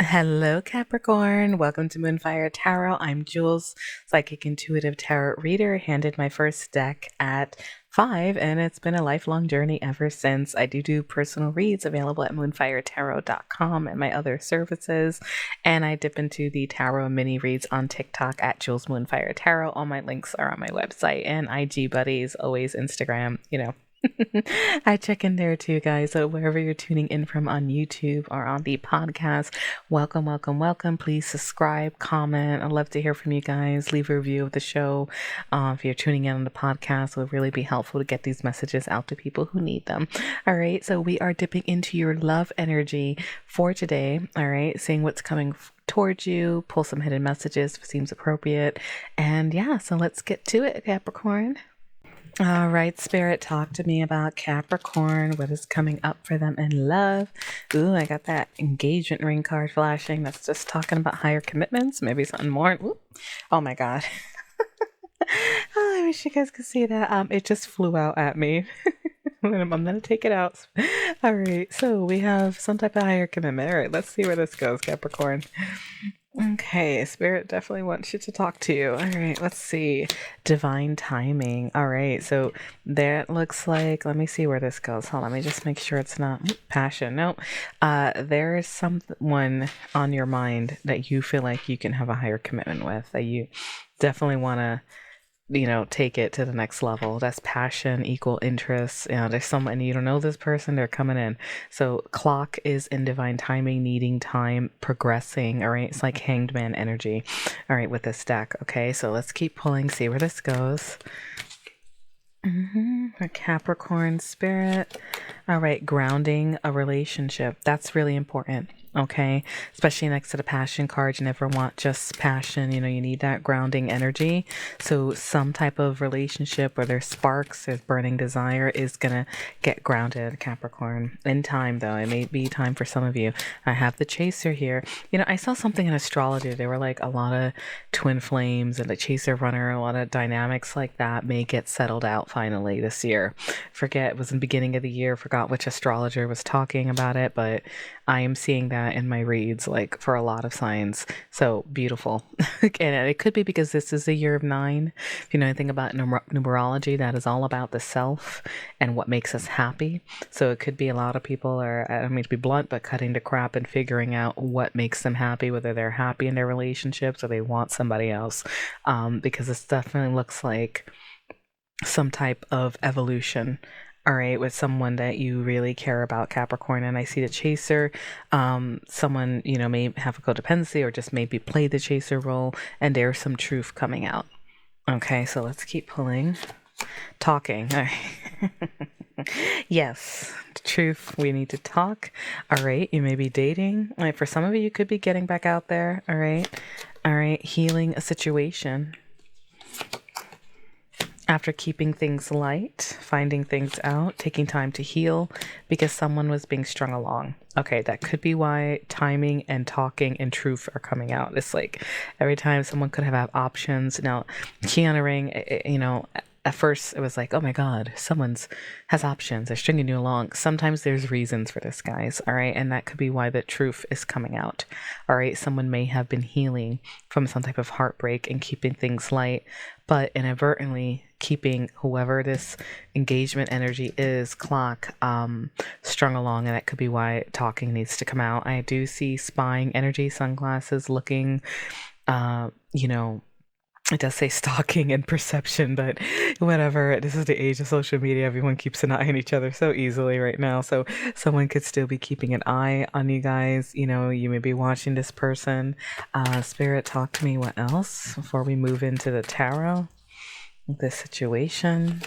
Hello, Capricorn. Welcome to Moonfire Tarot. I'm Jules, psychic intuitive tarot reader. Handed my first deck at 5, and it's been a lifelong journey ever since. I do personal reads available at moonfiretarot.com and my other services. And I dip into the tarot mini reads on TikTok at Jules Moonfire Tarot. All my links are on my website and IG buddies, always Instagram. I check in there too, guys. So wherever you're tuning in from on YouTube or on the podcast, welcome, welcome, welcome. Please subscribe, comment. I'd love to hear from you guys. Leave a review of the show. If you're tuning in on the podcast, it will really be helpful to get these messages out to people who need them. All right. So we are dipping into your love energy for today. All right. Seeing what's coming towards you. Pull some hidden messages if it seems appropriate. And yeah, so let's get to it, Capricorn. All right, Spirit, talk to me about Capricorn. What is coming up for them in love? Ooh, I got that engagement ring card flashing. That's just talking about higher commitments, maybe something more. Ooh. Oh my God. Oh, I wish you guys could see that. It just flew out at me. I'm gonna take it out. All right, so we have some type of higher commitment. All right, let's see where this goes, Capricorn. Okay, Spirit definitely wants you to talk to you. All right, let's see. Divine timing. All right, so that looks like, let me see where this goes. Hold on, let me just make sure it's not passion. No, there is someone on your mind that you feel like you can have a higher commitment with, that you definitely want to take it to the next level. That's passion, equal interest. There's someone, you don't know this person, they're coming in. So clock is in divine timing, needing time, progressing. All right. It's like hanged man energy. All right. With this deck. Okay. So let's keep pulling, see where this goes. For Capricorn Spirit. All right. Grounding a relationship. That's really important. Okay, especially next to the passion card, you never want just passion. You need that grounding energy. So some type of relationship where there's sparks, there's burning desire is gonna get grounded, Capricorn. In time, though, it may be time for some of you. I have the chaser here. I saw something in astrology. There were like a lot of twin flames and the chaser runner, a lot of dynamics like that may get settled out finally this year. Forget, it was in the beginning of the year, forgot which astrologer was talking about it, but I am seeing that in my reads, like for a lot of signs. So beautiful. And it could be because this is a year of 9. If you know anything about numerology, that is all about the self and what makes us happy. So it could be a lot of people are, I don't mean to be blunt, but cutting the crap and figuring out what makes them happy, whether they're happy in their relationships or they want somebody else. Because this definitely looks like some type of evolution. All right, with someone that you really care about, Capricorn. And I see the chaser. Someone, may have a codependency or just maybe play the chaser role, and there's some truth coming out. Okay, so let's keep pulling. Talking. All right. Yes, truth. We need to talk. All right, you may be dating. All right, for some of you, you could be getting back out there. All right. All right, healing a situation. After keeping things light, finding things out, taking time to heal because someone was being strung along. Okay, that could be why timing and talking and truth are coming out. It's like every time someone could have options. Now, Keanu Ring, at first it was like, oh my God, someone's has options. They're stringing you along. Sometimes there's reasons for this, guys. All right. And that could be why the truth is coming out. All right. Someone may have been healing from some type of heartbreak and keeping things light, but inadvertently keeping whoever this engagement energy is, clock, strung along. And that could be why talking needs to come out. I do see spying energy, sunglasses, looking, it does say stalking and perception, but whatever. This is the age of social media. Everyone keeps an eye on each other so easily right now. So someone could still be keeping an eye on you guys. You may be watching this person. Spirit, talk to me. What else before we move into the tarot? This situation.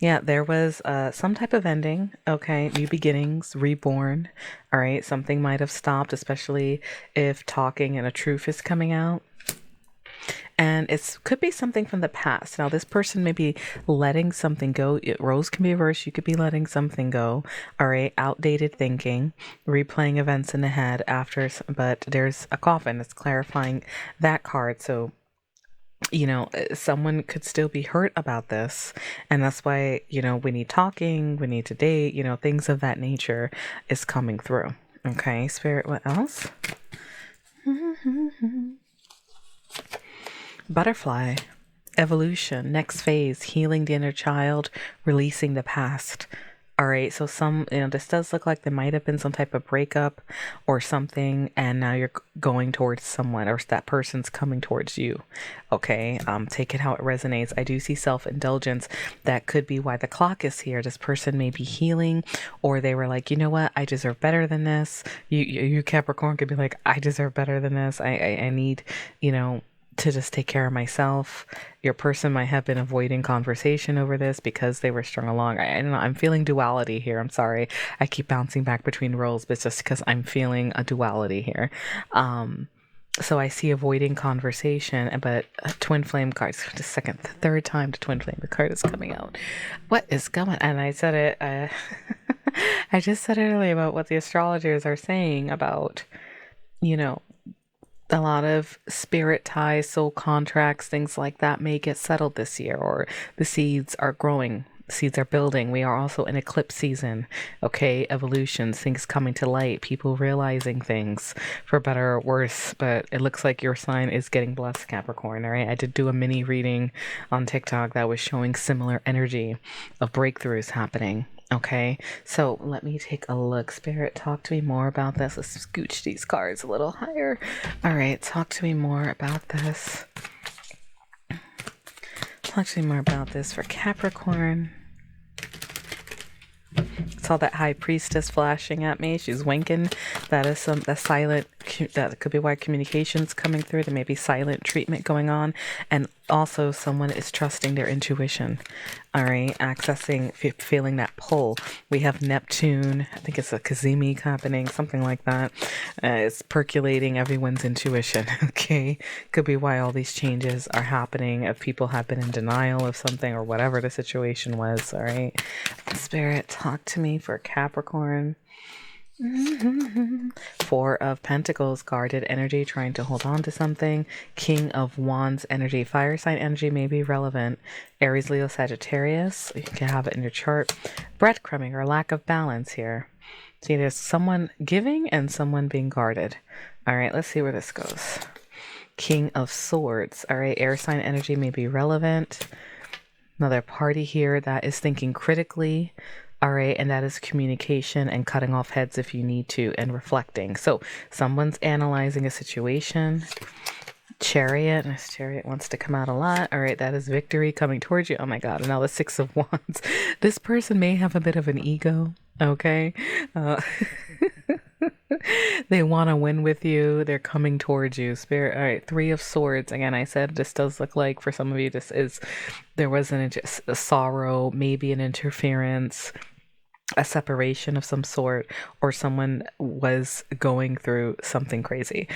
Yeah, there was some type of ending. Okay, new beginnings, reborn. All right, something might have stopped, especially if talking and a truth is coming out. And it could be something from the past. Now, this person may be letting something go. Roles can be reversed. You could be letting something go. All right. Outdated thinking, replaying events in the head after. But there's a coffin that's clarifying that card. So, someone could still be hurt about this. And that's why, we need talking. We need to date. Things of that nature is coming through. Okay, Spirit, what else? Butterfly. Evolution, next phase, healing the inner child, releasing the past. All right, so this does look like there might have been some type of breakup or something, and now you're going towards someone, or that person's coming towards you. Okay, take it how it resonates. I do see self-indulgence. That could be why the clock is here. This person may be healing, or they were like, you know what, I deserve better than this. You Capricorn could be like, I deserve better than this. I need, to just take care of myself. Your person might have been avoiding conversation over this because they were strung along. I don't know. I'm feeling duality here. I'm sorry. I keep bouncing back between roles, but it's just because I'm feeling a duality here. So I see avoiding conversation, but twin flame cards. The third time the twin flame card is coming out. What is going? And I said it. I just said it earlier about what the astrologers are saying about, a lot of spirit ties, soul contracts, things like that may get settled this year, or the seeds are growing, seeds are building. We are also in eclipse season. Okay, evolutions, things coming to light, people realizing things for better or worse. But it looks like your sign is getting blessed, Capricorn. All right, I did do a mini reading on TikTok that was showing similar energy of breakthroughs happening. Okay, so let me take a look. Spirit, talk to me more about this. Let's scooch these cards a little higher. All right, talk to me more about this. Talk to me more about this for Capricorn. Saw that high priestess flashing at me. She's winking. That is silent. That could be why communication's coming through. There may be silent treatment going on, and also someone is trusting their intuition. All right, accessing, feeling that pull. We have Neptune. I think it's a Kazemi happening, something like that. It's percolating everyone's intuition. Okay, could be why all these changes are happening. If people have been in denial of something or whatever the situation was. All right, Spirit, talk to me for Capricorn. Four of Pentacles, guarded energy, trying to hold on to something. King of Wands energy, fire sign energy may be relevant. Aries, Leo, Sagittarius, you can have it in your chart. Breadcrumbing or lack of balance here. See, there's someone giving and someone being guarded. All right, let's see where this goes. King of Swords. All right, air sign energy may be relevant. Another party here that is thinking critically. All right, and that is communication and cutting off heads if you need to, and reflecting. So someone's analyzing a situation. Chariot. This Chariot wants to come out a lot. All right, that is victory coming towards you. Oh my God, and now the Six of Wands. This person may have a bit of an ego, okay? They want to win with you. They're coming towards you. Spirit. All right, Three of Swords. Again, I said this does look like for some of you, there wasn't just a sorrow, maybe an interference, a separation of some sort, or someone was going through something crazy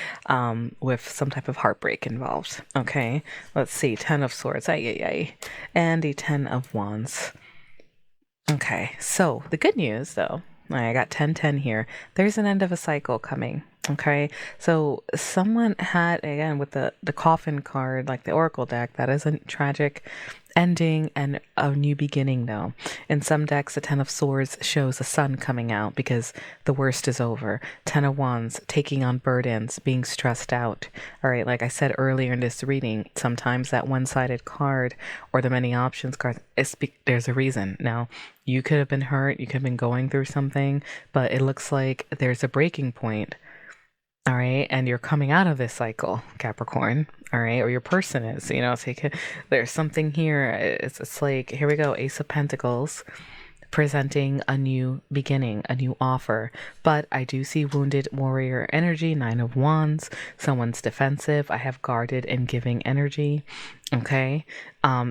with some type of heartbreak involved. Okay, let's see. Ten of Swords. And the Ten of Wands. Okay, so the good news though, I got 10-10 here. There's an end of a cycle coming. Okay, so someone had, again, with the coffin card, like the Oracle deck, that is a tragic ending and a new beginning though. In some decks, the Ten of Swords shows the sun coming out because the worst is over. Ten of Wands, taking on burdens, being stressed out. All right, like I said earlier in this reading, sometimes that one-sided card or the many options card, there's a reason. Now, you could have been hurt, you could have been going through something, but it looks like there's a breaking point. All right, and you're coming out of this cycle, Capricorn. All right, or your person is, so there's something here. It's like, here we go, Ace of Pentacles, presenting a new beginning, a new offer. But I do see wounded warrior energy, Nine of Wands. Someone's defensive. I have guarded and giving energy. Okay.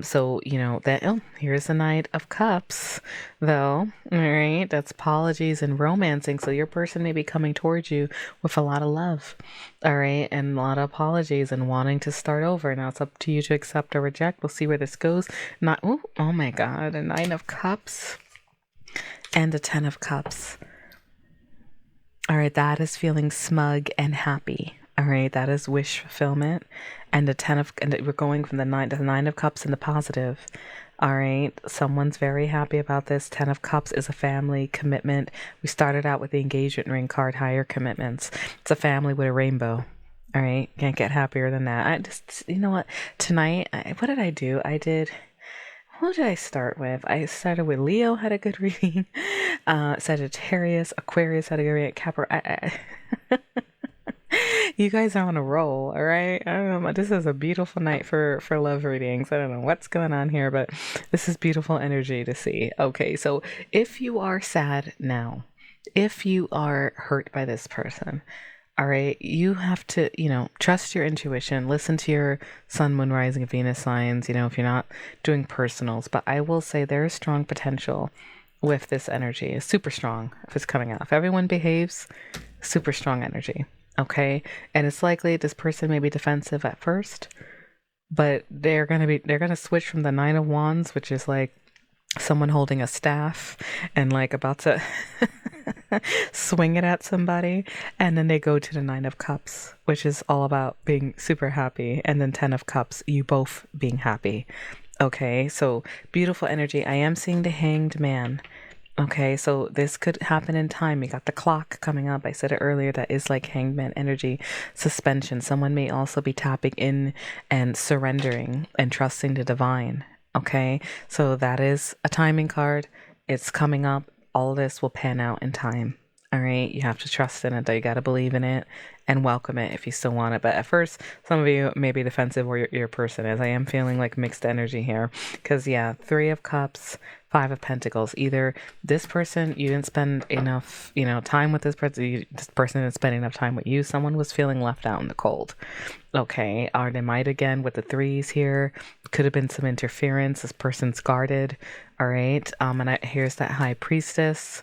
So, here's the Knight of Cups, though. All right. That's apologies and romancing. So your person may be coming towards you with a lot of love. All right. And a lot of apologies and wanting to start over. Now it's up to you to accept or reject. We'll see where this goes. Oh my God. A Nine of Cups and a Ten of Cups. All right. That is feeling smug and happy. All right, that is wish fulfillment, and and we're going from the nine of cups in the positive. All right, someone's very happy about this. 10 of cups is a family commitment. We started out with the engagement ring card, higher commitments. It's a family with a rainbow. All right, can't get happier than that. I just, you know what? Tonight, what did I do? Who did I start with? I started with Leo, had a good reading. Sagittarius, Aquarius had a good reading. Capricorn. You guys are on a roll, all right? I don't know. This is a beautiful night for love readings. I don't know what's going on here, but this is beautiful energy to see. Okay, so if you are sad now, if you are hurt by this person, all right, you have to, trust your intuition, listen to your sun, moon, rising, Venus signs, if you're not doing personals. But I will say there is strong potential with this energy. It's super strong if it's coming out. If everyone behaves, super strong energy. Okay. And it's likely this person may be defensive at first, but they're going to switch from the 9 of Wands, which is like someone holding a staff and like about to swing it at somebody. And then they go to the 9 of Cups, which is all about being super happy. And then 10 of Cups, you both being happy. Okay. So beautiful energy. I am seeing the Hanged Man. Okay, so this could happen in time. You got the clock coming up. I said it earlier. That is like hangman energy, suspension. Someone may also be tapping in and surrendering and trusting the divine. Okay, so that is a timing card. It's coming up. All of this will pan out in time. All right, you have to trust in it, though. You got to believe in it and welcome it if you still want it. But at first, some of you may be defensive or your person is. I am feeling like mixed energy here because, yeah, 3 of Cups, 5 of Pentacles. Either this person, you didn't spend enough, time with this person. This person didn't spend enough time with you. Someone was feeling left out in the cold. Okay, or they might again with the 3s here. Could have been some interference. This person's guarded. All right, here's that High Priestess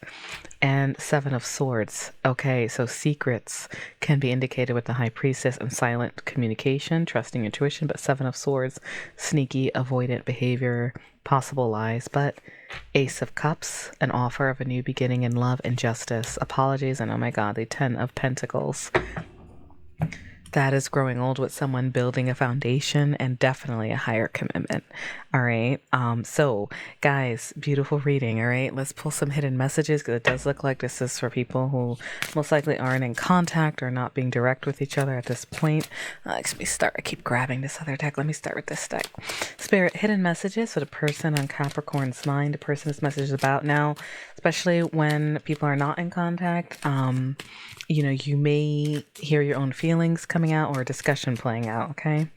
and 7 of Swords. Okay, so secrets can be indicated with the High Priestess and silent communication, trusting intuition, but 7 of Swords, sneaky, avoidant behavior, possible lies. But Ace of Cups, an offer of a new beginning in love and justice, apologies, and oh my god, the 10 of Pentacles. That is growing old with someone building a foundation and definitely a higher commitment. All right. So guys, beautiful reading. All right. Let's pull some hidden messages because it does look like this is for people who most likely aren't in contact or not being direct with each other at this point. Let me start. I keep grabbing this other deck. Let me start with this deck. Spirit, hidden messages. So the person on Capricorn's mind, the person this message is about now, especially when people are not in contact. You may hear your own feelings coming out or a discussion playing out, okay?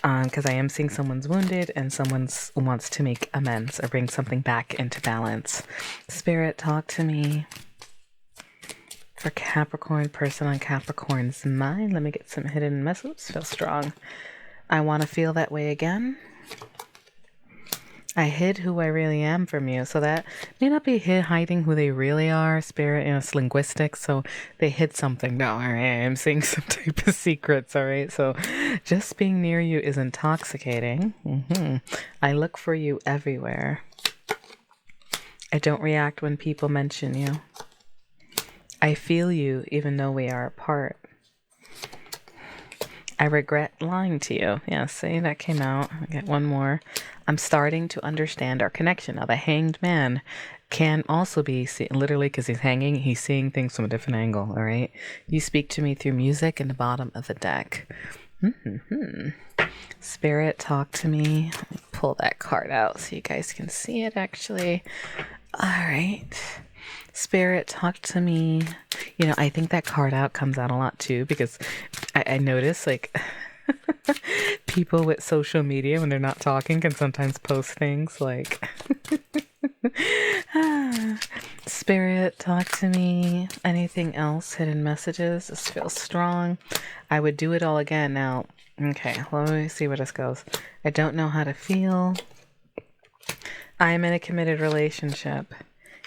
Because I am seeing someone's wounded and someone wants to make amends or bring something back into balance. Spirit, talk to me for Capricorn, person on Capricorn's mind. Let me get some hidden messages. Feel strong. I want to feel that way again. I hid who I really am from you. So that may not be hiding who they really are. Spirit, it's linguistics. So they hid something. No, all right. I'm seeing some type of secrets. All right. So just being near you is intoxicating. I look for you everywhere. I don't react when people mention you. I feel you even though we are apart. I regret lying to you. Yeah, see, that came out. I get one more. I'm starting to understand our connection. Now, the Hanged Man can also be, literally, because he's hanging, he's seeing things from a different angle, all right? You speak to me through music in the bottom of the deck. Spirit, talk to me. Let me pull that card out so you guys can see it, actually. All right. Spirit, talk to me. I think that card out comes out a lot too because I notice like people with social media when they're not talking can sometimes post things like Spirit, talk to me. Anything else? Hidden messages. This feels strong. I would do it all again. Now, okay, let me see where this goes. I don't know how to feel. I'm in a committed relationship.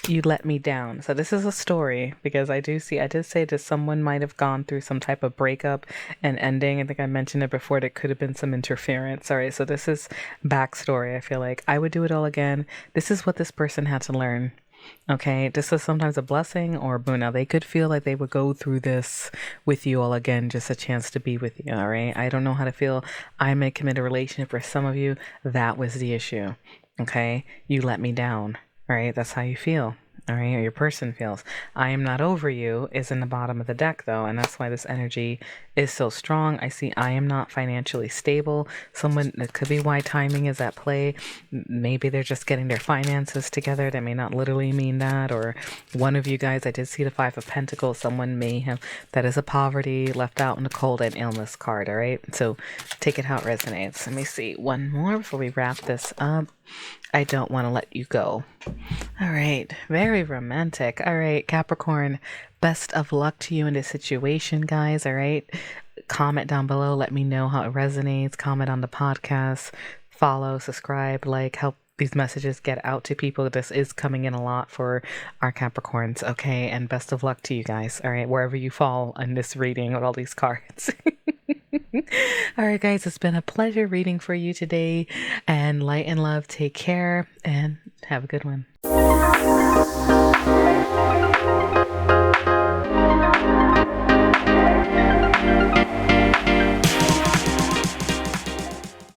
You let me down. So this is a story because I did say that someone might have gone through some type of breakup and ending. I think I mentioned it before. There could have been some interference. All right. So this is backstory. I feel like I would do it all again. This is what this person had to learn. Okay, this is sometimes a blessing or a boon. Now, they could feel like they would go through this with you all again, just a chance to be with you, all right? I don't know how to feel. I'm in a committed relationship. For some of you, that was the issue, okay? You let me down, all right? That's how you feel. All right, or your person feels. I am not over you is in the bottom of the deck though, and that's why this energy is so strong. I see I am not financially stable. Someone, that could be why timing is at play. Maybe they're just getting their finances together. That may not literally mean that. Or one of you guys, I did see the Five of Pentacles. Someone may have, that is a poverty, left out in the cold, and illness card. All right, so take it how it resonates. Let me see one more before we wrap this up. I don't want to let you go. All right, very romantic. All right, Capricorn, best of luck to you in this situation, guys. All right, comment down below. Let me know how it resonates. Comment on the podcast. Follow, subscribe, like, help these messages get out to people. This is coming in a lot for our Capricorns. Okay, and best of luck to you guys. All right, wherever you fall in this reading with all these cards. All right, guys, it's been a pleasure reading for you today. And light and love, take care and have a good one.